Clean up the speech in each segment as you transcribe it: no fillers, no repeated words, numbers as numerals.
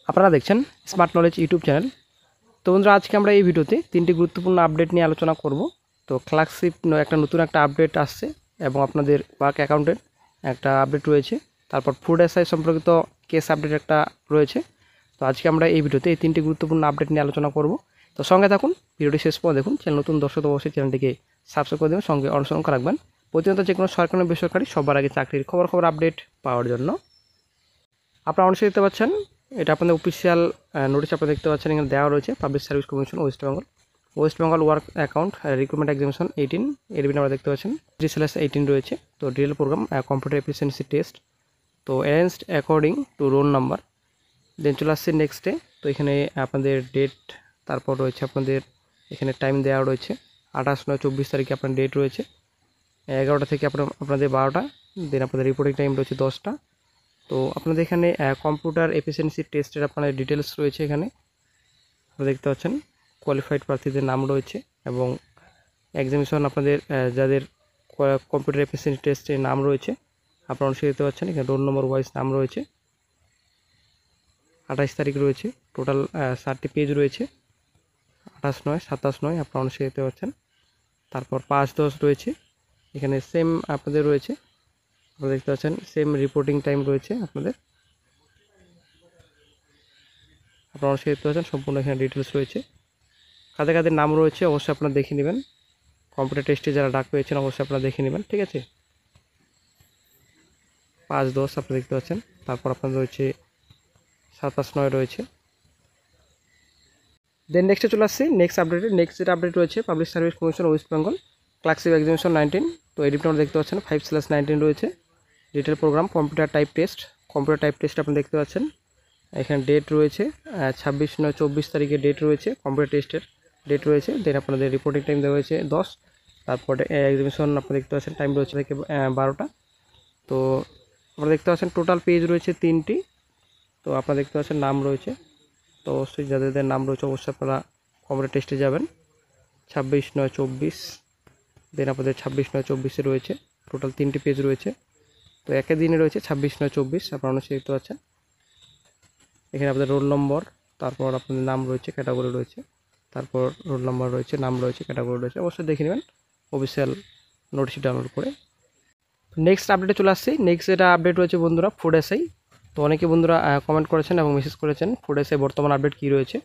আপনারা দেখছেন smart knowledge YouTube channel. তো বন্ধুরা, আজকে আমরা এই ভিডিওতে তিনটি গুরুত্বপূর্ণ আপডেট নিয়ে আলোচনা করব। তো ক্লার্কশিপ নতুন একটা আপডেট আসছে এবং আপনাদের ওয়ার্ক অ্যাকাউন্টের একটা আপডেট রয়েছে। তারপর ফুড এসআই সম্পর্কিত কেস আপডেট একটা রয়েছে। তো আজকে আমরা এই ভিডিওতে এই তিনটি গুরুত্বপূর্ণ আপডেট নিয়ে আলোচনা করব। তো সঙ্গে থাকুন, ভিডিওটি শেষ পর্যন্ত দেখুন। চ্যানেল নতুন দর্শক অবশ্যই চ্যানেলটিকে সাবস্ক্রাইব করে দেবেন, সঙ্গে অনুসরণ রাখবেন প্রতিনিয়ত যে কোনো সরকারি বেসরকারি সবার আগে চাকরির খবর আপডেট পাওয়ার জন্য। আপনারা অবশ্যই দেখতে পাচ্ছেন, এটা আপনাদের অফিসিয়াল নোটিশ আপনারা দেখতে পাচ্ছেন, এখানে দেওয়া রয়েছে public service commission West Bengal work account recruitment examination 18 এর আপনারা দেখতে পাচ্ছেন 3/18 রয়েছে। তো DL program computer efficiency test, তো arranged according to roll number. Then চলে আসছে নেক্সটে। তো এখানে আপনাদের ডেট, তারপর রয়েছে আপনাদের এখানে টাইম দেওয়া রয়েছে 28/9/24 তারিখে আপনার ডেট রয়েছে 11টা থেকে আপনাদের 12টা। দেন আপনাদের রিপোর্টিং টাইম রয়েছে 10টা। তো আপনাদের এখানে কম্পিউটার এফিসিয়েন্সি টেস্টের আপনাদের ডিটেলস রয়েছে। এখানে আপনারা দেখতে পাচ্ছেন কোয়ালিফাইড প্রার্থীদের নাম রয়েছে এবং এক্সামিনেশন আপনাদের যাদের কম্পিউটার এফিসিয়েন্সি টেস্টের নাম রয়েছে আপনারা অবশ্যই দেখতে পাচ্ছেন, এখানে রোল নম্বর ওয়াইজ নাম রয়েছে। 28 তারিখ রয়েছে, টোটাল 60টি পেজ রয়েছে, 28/9/27 আপনারা অবশ্যই দেখতে পাচ্ছেন। তারপর 5/10 রয়েছে, এখানে সেম আপনাদের রয়েছে, আপনারা দেখতে পাচ্ছেন সেম রিপোর্টিং টাইম রয়েছে আপনাদের, আপনারা অবশ্যই দেখতে পাচ্ছেন সম্পূর্ণ এখানে ডিটেলস রয়েছে। কাদের কাদের নাম রয়েছে অবশ্যই আপনারা দেখে নেবেন, কম্পিউটার টেস্টে যারা ডাক পেয়েছেন অবশ্যই আপনারা দেখে নেবেন, ঠিক আছে। 5/10 আপনারা দেখতে পাচ্ছেন। তারপর আপনাদের রয়েছে 27/9 রয়েছে। দেন নেক্সটে চলে আসছি নেক্সট যেটা আপডেট রয়েছে public service commission West Bengal clerkship examination 19। তো এডিট আপনারা দেখতে পাচ্ছেন 5/19 রয়েছে। Detail programme computer type test আপনারা দেখতে পাচ্ছেন, এখানে ডেট রয়েছে 26/9/24 তারিখে ডেট রয়েছে, কম্পিউটার টেস্টের ডেট রয়েছে। দেন আপনাদের রিপোর্টিং টাইম দেওয়া হয়েছে 10। তারপরে এক্সামিনেশন আপনারা দেখতে পাচ্ছেন টাইম রয়েছে থেকে 12টা। তো আপনারা দেখতে পাচ্ছেন টোটাল পেজ রয়েছে 3টি। তো আপনারা দেখতে পাচ্ছেন নাম রয়েছে, তো অবশ্যই যাদের নাম রয়েছে অবশ্যই আপনারা কম্পিউটার টেস্টে যাবেন 26/9/24। দেন আপনাদের 26/9/24 রয়েছে, টোটাল 3টি পেজ রয়েছে। তো একই দিনে রয়েছে 26/9/24 আপনারা অবশ্যই দেখতে পাচ্ছেন। এখানে আপনাদের রোল নম্বর, তারপর আপনাদের নাম রয়েছে, ক্যাটাগরি রয়েছে, তারপর রোল নম্বর রয়েছে, নাম রয়েছে, ক্যাটাগরি রয়েছে, অবশ্যই দেখে নেবেন অফিসিয়াল নোটিশ ডাউনলোড করে। নেক্সট আপডেটে চলে আসছি। নেক্সট যেটা আপডেট রয়েছে বন্ধুরা ফুড এসআই। তো অনেকে বন্ধুরা কমেন্ট করেছেন এবং মেসেজ করেছেন ফুড এসআই বর্তমান আপডেট কী রয়েছে।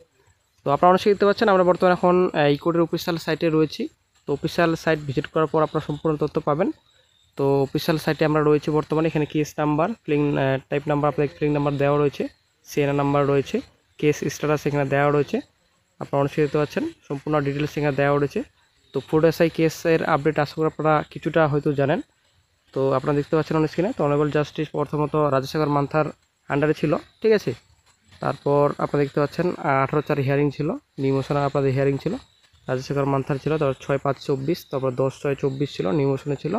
তো আপনারা অবশ্যই দেখতে পাচ্ছেন আমরা বর্তমানে এখন ইকোডের অফিসিয়াল সাইটে রয়েছি। তো অফিসিয়াল সাইট ভিজিট করার পর আপনারা সম্পূর্ণ তথ্য পাবেন। তো অফিসিয়াল সাইটে আমরা রয়েছি বর্তমানে, এখানে case number, filing type number, আপনাদের ফিলিং নাম্বার দেওয়া রয়েছে, সিএনএ নাম্বার রয়েছে, কেস স্ট্যাটাস এখানে দেওয়া রয়েছে, আপনারা অবশ্যই দেখতে পাচ্ছেন সম্পূর্ণ ডিটেলস এখানে দেওয়া রয়েছে। তো ফুড এসআই কেসের আপডেট আশা করি আপনারা কিছুটা হয়তো জানেন। তো আপনারা দেখতে পাচ্ছেন অন স্ক্রিনে, তো অনারেবল জাস্টিস প্রথমত রাজশেখর মান্থার আন্ডারে ছিল, ঠিক আছে। তারপর আপনারা দেখতে পাচ্ছেন 18/4 হিয়ারিং ছিল, নিউমোশনে আপনাদের হিয়ারিং ছিল, রাজশেখর মান্থার ছিল, তারপর 6/5/24, তারপর 10/6/24 ছিল, নিউমোশনে ছিল।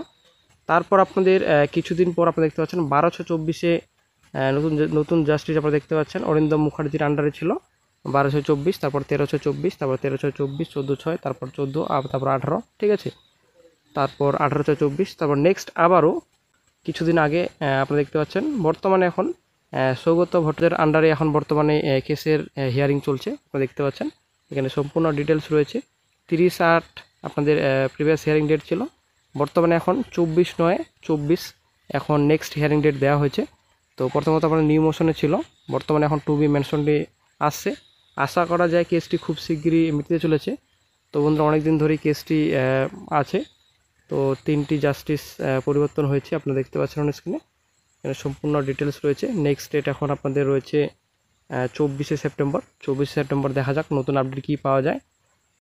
তারপর আপনাদের কিছুদিন পর আপনারা দেখতে পাচ্ছেন 12/6/24 নতুন জাস্টিস আপনারা দেখতে পাচ্ছেন অরিন্দম মুখার্জির আন্ডারে ছিল 12/6/24, তারপর 13/6/24, তারপর 13/6/24, 14/6, তারপর 14, তারপর 18, ঠিক আছে। তারপর 18/6/24, তারপর নেক্সট আবারও কিছুদিন আগে আপনারা দেখতে পাচ্ছেন বর্তমানে এখন সৌগত ভট্টাচার্যের আন্ডারে এখন বর্তমানে কেসের হিয়ারিং চলছে, আপনারা দেখতে পাচ্ছেন এখানে সম্পূর্ণ ডিটেলস রয়েছে। 30/8 আপনাদের প্রিভিয়াস হিয়ারিং ডেট ছিল, বর্তমানে এখন 24/9/24 এখন নেক্সট হিয়ারিং ডেট দেওয়া হয়েছে। তো প্রথমত আপনার নিউ মোশনে ছিল, বর্তমানে এখন টু বি মেনশনটি আসছে। আশা করা যায় কেসটি খুব শিগগিরই মিটতে চলেছে। তো বন্ধুরা অনেক দিন ধরেই কেসটি আছে। তো 3টি জাস্টিস পরিবর্তন হয়েছে, আপনারা দেখতে পাচ্ছেন অন স্ক্রিনে, এখানে সম্পূর্ণ ডিটেলস রয়েছে। নেক্সট ডেট এখন আপনাদের রয়েছে 24শে সেপ্টেম্বর। 24শে সেপ্টেম্বর দেখা যাক নতুন আপডেট কী পাওয়া যায়।